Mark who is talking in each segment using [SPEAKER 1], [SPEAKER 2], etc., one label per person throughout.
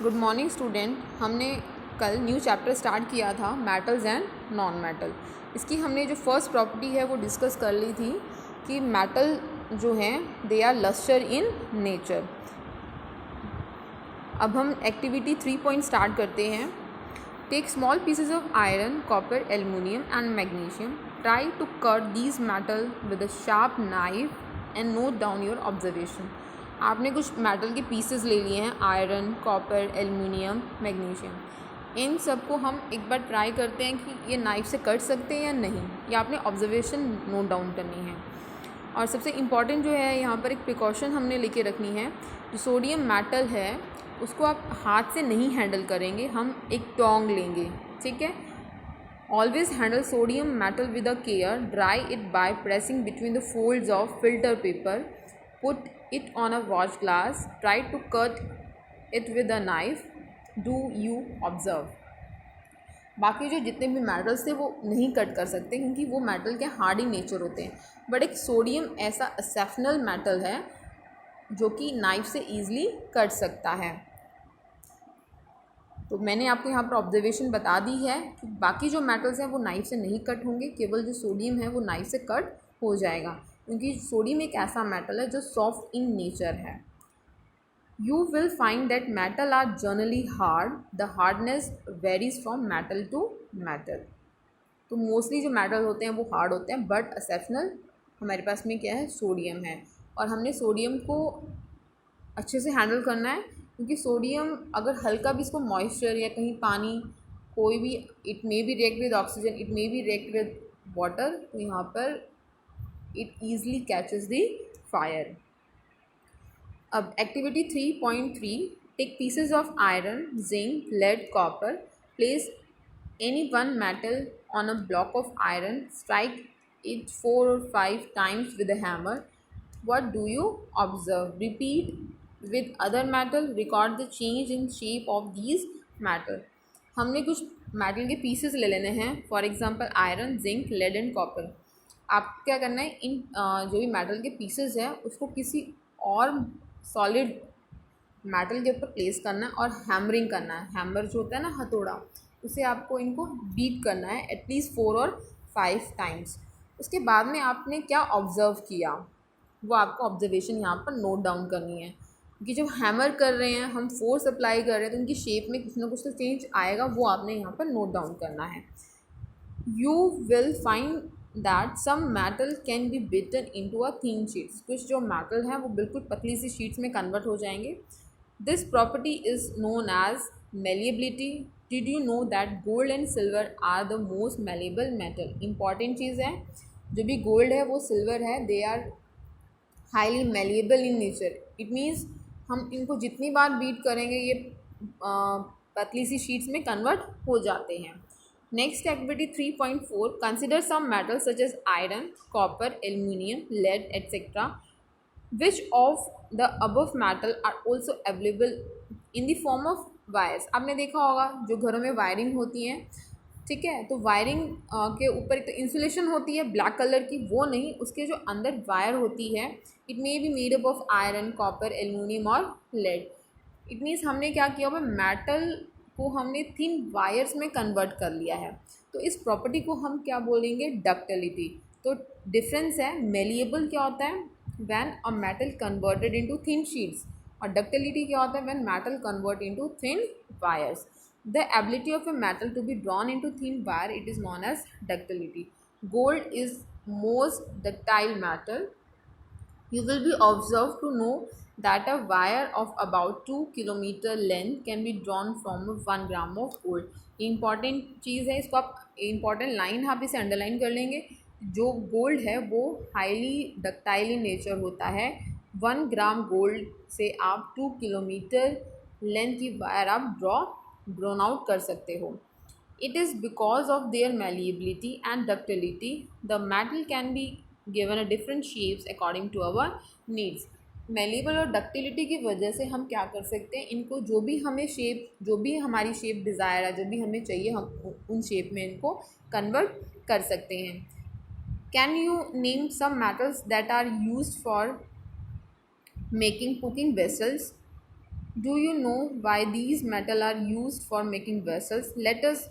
[SPEAKER 1] Good morning student. हमने कल new chapter start किया था मेटल्स एंड नॉन मेटल। इसकी हमने जो फर्स्ट प्रॉपर्टी है वो डिस्कस कर ली थी कि मेटल जो हैं they are lustre in nature. अब हम एक्टिविटी 3 स्टार्ट करते हैं। Take small pieces of iron, copper, aluminium and magnesium. Try to cut these metal with a sharp knife and note down your observation. आपने कुछ metal के pieces ले लिए हैं, आयरन, कॉपर, एल्युमिनियम, मैग्नीशियम। इन सब को हम एक बार ट्राई करते हैं कि ये नाइफ से कट सकते हैं या नहीं। ये आपने ऑब्जर्वेशन नोट डाउन करनी है। और सबसे इम्पॉर्टेंट जो है यहाँ पर एक प्रिकॉशन हमने लेके रखनी है। जो सोडियम मेटल है उसको आप हाथ से नहीं हैंडल करेंगे, हम एक टोंग लेंगे, ठीक है। Always handle sodium metal with a care. Dry it by pressing between the folds of filter paper. Put it on a watch glass. Try to cut it with a knife. Do you observe? बाकी जो जितने भी metals थे वो नहीं cut कर सकते क्योंकि वो मेटल के हार्ड ही नेचर होते हैं। बट एक सोडियम ऐसा एक्सेप्शनल मेटल है जो कि नाइफ से ईजिली कट सकता है। तो मैंने आपको यहाँ पर ऑब्जर्वेशन बता दी है कि बाकी जो मेटल्स हैं वो नाइफ से नहीं कट होंगे, केवल जो सोडियम है वो नाइफ से कट हो जाएगा क्योंकि सोडियम एक ऐसा मेटल है जो सॉफ्ट इन नेचर है। You will find that metal are generally hard. The hardness varies from metal to metal. तो मोस्टली जो मेटल होते हैं वो हार्ड होते हैं, बट एक्सेप्शनल हमारे पास में क्या है, सोडियम है। और हमने सोडियम को अच्छे से हैंडल करना है क्योंकि सोडियम अगर हल्का भी इसको मॉइस्चर या कहीं पानी कोई भी, it may be react with oxygen, it may be react with water, तो यहाँ पर it easily catches the fire. अब activity 3.3, take pieces of iron, zinc, lead, copper, place any one metal on a block of iron, strike it 4 or 5 times with a hammer. What do you observe? Repeat with other metal. Record the change in shape of these metal. हमने कुछ metal के pieces ले लेने हैं, for example iron, zinc, lead and copper. आप क्या करना है, इन जो भी मेटल के पीसेस है उसको किसी और सॉलिड मेटल के ऊपर प्लेस करना है और हैमरिंग करना है। हैमर जो होता है ना, हथौड़ा, उसे आपको इनको बीट करना है एटलीस्ट 4 और 5 टाइम्स। उसके बाद में आपने क्या ऑब्ज़र्व किया वो आपको ऑब्जर्वेशन यहाँ पर नोट डाउन करनी है कि जब हैमर कर रहे हैं, हम फोर्स अप्लाई कर रहे हैं, तो उनकी शेप में कुछ ना कुछ तो चेंज आएगा, वो आपने यहाँ पर नोट डाउन करना है। You will find that some metal can be beaten into a thin sheets. कुछ जो मेटल हैं वो बिल्कुल पतली सी शीट्स में कन्वर्ट हो जाएंगे। This property is known as malleability. Did you know that gold and silver are the most malleable metal? Important चीज़ है, जो भी गोल्ड है वो सिल्वर है, they are highly malleable in nature. It means हम इनको जितनी बार बीट करेंगे ये पतली सी शीट्स में कन्वर्ट हो जाते हैं। Next activity 3.4, consider some metals such as iron, copper, aluminium, lead, etc. Which of the above metal are also available in the form of wires? आपने देखा होगा जो घरों में वायरिंग होती है, ठीक है, तो वायरिंग के ऊपर एक तो इंसुलेशन होती है ब्लैक कलर की, वो नहीं, उसके जो अंदर वायर होती है, it may be made up of iron, copper, aluminium और लेड। इट मीन्स हमने क्या किया हुआ, मेटल को हमने थिन वायर्स में कन्वर्ट कर लिया है। तो इस प्रॉपर्टी को हम क्या बोलेंगे, डक्टिलिटी। तो डिफरेंस है, मेलिएबल क्या होता है, when a metal converted into thin sheets, और डक्टिलिटी क्या होता है, when metal convert into thin wires. The ability of a metal to be drawn into thin wire, it is known as ductility. Gold is most ductile metal. You will be observed to know that a wire of about 2 kilometer length can be drawn from 1 gram of gold. Important चीज़ है, इसको आप important line आप इसे underline कर लेंगे। जो gold है वो हाईली डक्टाइल इन नेचर होता है। 1 ग्राम गोल्ड से आप 2 किलोमीटर लेंथ की वायर आप ड्रॉन आउट कर सकते हो। It is because of their malleability and ductility, the metal can be given a different shapes according to our needs. Malleable और डक्टिलिटी की वजह से हम क्या कर सकते हैं, इनको जो भी हमें शेप, जो भी हमारी शेप डिज़ायर है, जो भी हमें चाहिए, हम उन शेप में इनको कन्वर्ट कर सकते हैं। Can you name some metals that are used for making cooking vessels? Do you know why these metal are used for making vessels? Let us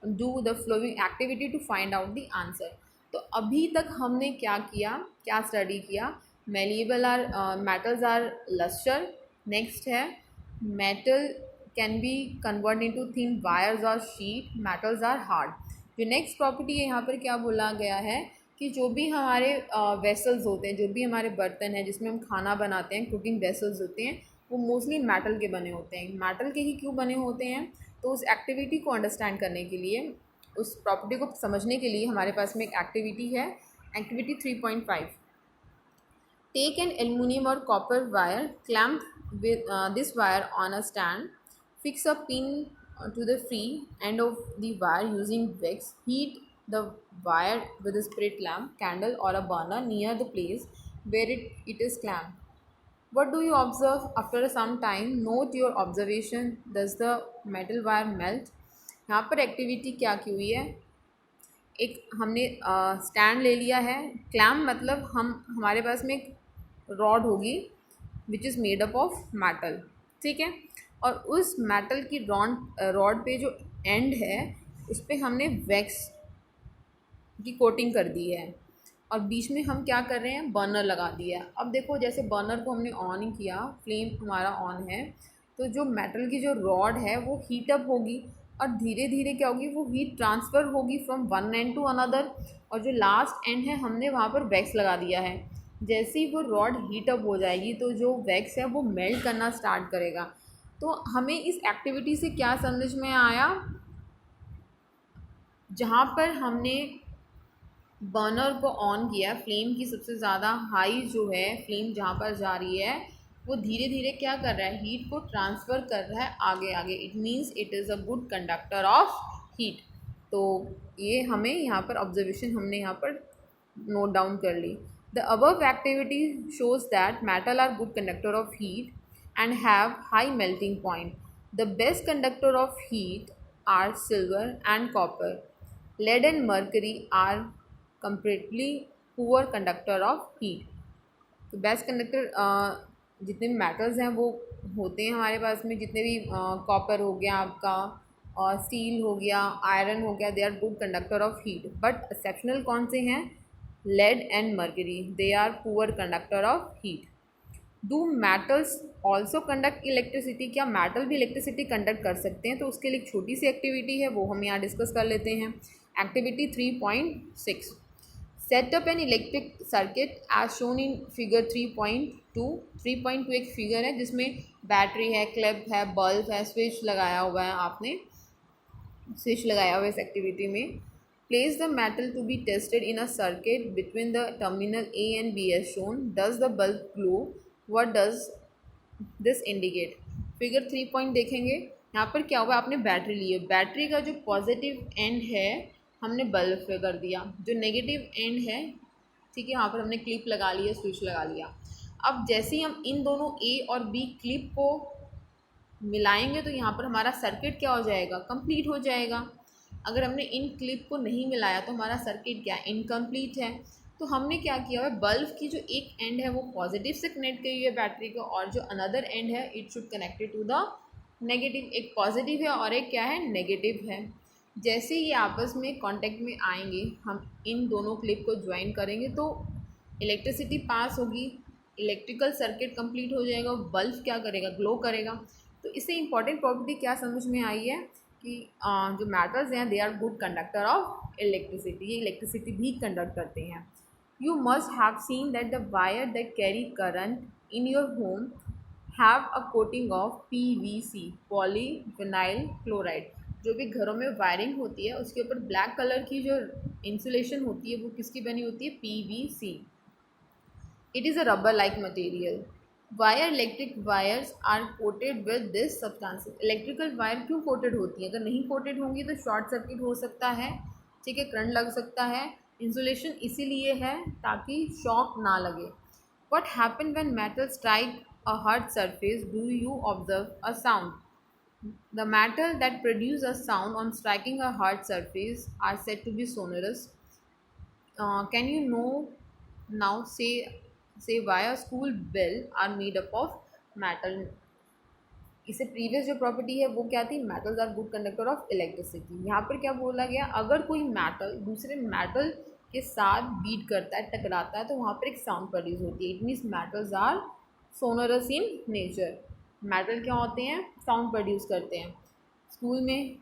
[SPEAKER 1] do the following activity to find out the answer. तो अभी तक हमने क्या किया, क्या study किया? Malleable are metals are lustre. Next है metal can be convert into thin wires और शीट. Metals are hard. जो नेक्स्ट प्रॉपर्टी है यहाँ पर क्या बोला गया है कि जो भी हमारे वेसल्स होते हैं, जो भी हमारे बर्तन हैं जिसमें हम खाना बनाते हैं, कुकिंग वेसल्स होते हैं, वो मोस्टली मेटल के बने होते हैं. मेटल के ही क्यों बने होते हैं? तो उस एक्टिविटी को अंडरस्टैंड करने के लिए, उस प्रॉपर्टी को समझने के लिए हमारे पास में एक एक्टिविटी है, एक्टिविटी 3.5. टेक एन एल्युमिनियम और copper wire, clamp with this wire on a stand, fix a pin to the free end of the wire using wax, heat the wire with a spirit lamp, candle or a burner near the place where it is clamped. What do you observe? After some time, note your observation. Does the metal wire melt? यहाँ पर activity क्या की हुई है, एक हमने stand ले लिया है. क्लैम्प मतलब हमारे पास में एक रॉड होगी which is made up of metal. ठीक है, और उस मेटल की रॉड पे जो एंड है उस पर हमने वैक्स की कोटिंग कर दी है और बीच में हम क्या कर रहे हैं, बर्नर लगा दिया है. अब देखो जैसे बर्नर को हमने ऑन ही किया, फ्लेम हमारा ऑन है, तो जो मेटल की जो रॉड है वो हीट अप होगी और धीरे धीरे क्या होगी, वो हीट ट्रांसफ़र होगी from one end to another. और जो लास्ट एंड है हमने वहाँ पर वैक्स लगा दिया है. जैसे ही वो रॉड हीट अप हो जाएगी तो जो वैक्स है वो मेल्ट करना स्टार्ट करेगा. तो हमें इस एक्टिविटी से क्या समझ में आया, जहाँ पर हमने बर्नर को ऑन किया, फ्लेम की सबसे ज़्यादा हाई जो है फ्लेम जहाँ पर जा रही है, वो धीरे धीरे क्या कर रहा है, हीट को ट्रांसफ़र कर रहा है आगे आगे. It means it is a good conductor of heat. तो ये हमें यहाँ पर ऑब्जर्वेशन हमने यहाँ पर नोट डाउन कर ली. The above activity shows that metal are good conductor of heat and have high melting point. The best conductor of heat are silver and copper. Lead and mercury are comparatively poor conductor of heat. तो best conductor जितने भी metals हैं वो होते हैं हमारे पास में, जितने भी कॉपर हो गया आपका और स्टील हो गया, आयरन हो गया, they are good conductor of heat. But exceptional कौन से हैं, lead and mercury, they are poor conductor of heat. Do metals also conduct electricity? क्या मेटल भी इलेक्ट्रिसिटी कंडक्ट कर सकते हैं? तो उसके लिए एक छोटी सी एक्टिविटी है, वो हम यहाँ डिस्कस कर लेते हैं. Activity 3.6. Set up an electric circuit as shown in figure 3.2. 3.2 एक फिगर है जिसमें बैटरी है, क्लिप है, बल्ब है, स्विच लगाया हुआ है. आपने स्विच लगाया हुआ है इस एक्टिविटी में. Place the metal to be tested in a circuit between the terminal A and B as shown. Does the bulb glow? What does this indicate? Figure 3 देखेंगे. यहाँ पर क्या हुआ, आपने बैटरी ली है, बैटरी का जो पॉजिटिव एंड है हमने बल्ब पे कर दिया, जो नेगेटिव एंड है, ठीक है, यहाँ पर हमने क्लिप लगा लिया, स्विच लगा लिया. अब जैसे ही हम इन दोनों ए और बी क्लिप को मिलाएंगे तो यहाँ पर हमारा सर्किट क्या हो जाएगा, कंप्लीट हो जाएगा. अगर हमने इन क्लिप को नहीं मिलाया तो हमारा सर्किट क्या, इनकम्प्लीट है. तो हमने क्या किया है, बल्ब की जो एक एंड है वो पॉजिटिव से कनेक्ट की हुई है बैटरी को, और जो अनदर एंड है it should connected to the negative. एक पॉजिटिव है और एक क्या है, नेगेटिव है. जैसे ये आपस में कांटेक्ट में आएंगे, हम इन दोनों क्लिप को ज्वाइन करेंगे तो इलेक्ट्रिसिटी पास होगी, इलेक्ट्रिकल सर्किट कंप्लीट हो जाएगा, बल्ब क्या करेगा, ग्लो करेगा. तो इससे इंपॉर्टेंट प्रॉपर्टी क्या समझ में आई है कि जो मेटल्स हैं they are good conductor of electricity, ये इलेक्ट्रिसिटी भी कंडक्ट करते हैं. You must have seen that the wire that carry current in your home have a coating of PVC, polyvinyl chloride. जो भी घरों में वायरिंग होती है उसके ऊपर ब्लैक कलर की जो इंसुलेशन होती है वो किसकी बनी होती है, PVC. It is a rubber like material. Wire electric wires are coated with this substances. Electrical wire क्यों कोटेड होती है, अगर नहीं कोटेड होंगी तो शॉर्ट सर्किट हो सकता है, ठीक है, करंट लग सकता है. इंसुलेशन इसीलिए है ताकि शॉक ना लगे. What happen when metal strike a hard surface, do you observe a sound. The metal that produce a sound on striking a hard surface are said to be sonorous. Can you no now say why a school bell are made up of metal. इससे previous जो property है वो क्या थी, metals are good conductor of electricity. यहाँ पर क्या बोला गया, अगर कोई मेटल दूसरे मेटल के साथ बीट करता है, टकराता है, तो वहाँ पर एक साउंड प्रोड्यूस होती है। It means metals are sonorous in nature. Metal क्या होते हैं, साउंड प्रोड्यूस करते हैं। स्कूल में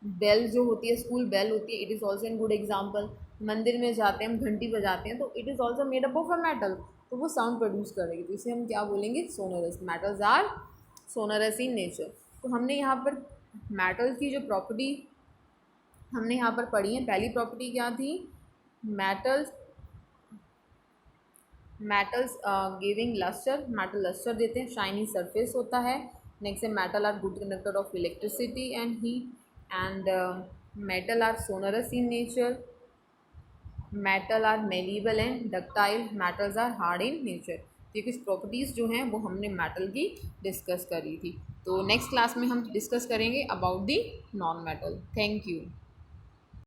[SPEAKER 1] बेल जो होती है, स्कूल बेल होती है, it is also an good example. मंदिर में जाते हैं हम, घंटी बजाते हैं, तो it is also made up of a metal, तो वो साउंड प्रोड्यूस करेगी, तो इसे हम क्या बोलेंगे, sonorous. Metals are sonorous in nature. तो हमने यहाँ पर मेटल की जो प्रॉपर्टी हमने यहाँ पर पढ़ी है, पहली प्रॉपर्टी क्या थी, metals giving lustre, metal lustre देते हैं, शाइनी सरफेस होता है। नेक्स्ट है metal are good conductor of electricity and heat, and metal are sonorous in nature, metal are malleable and ductile, metals are hard in nature. तो ये कुछ properties जो हैं वो हमने मेटल की डिस्कस करी थी। तो नेक्स्ट क्लास में हम डिस्कस करेंगे about the non metal. Thank you.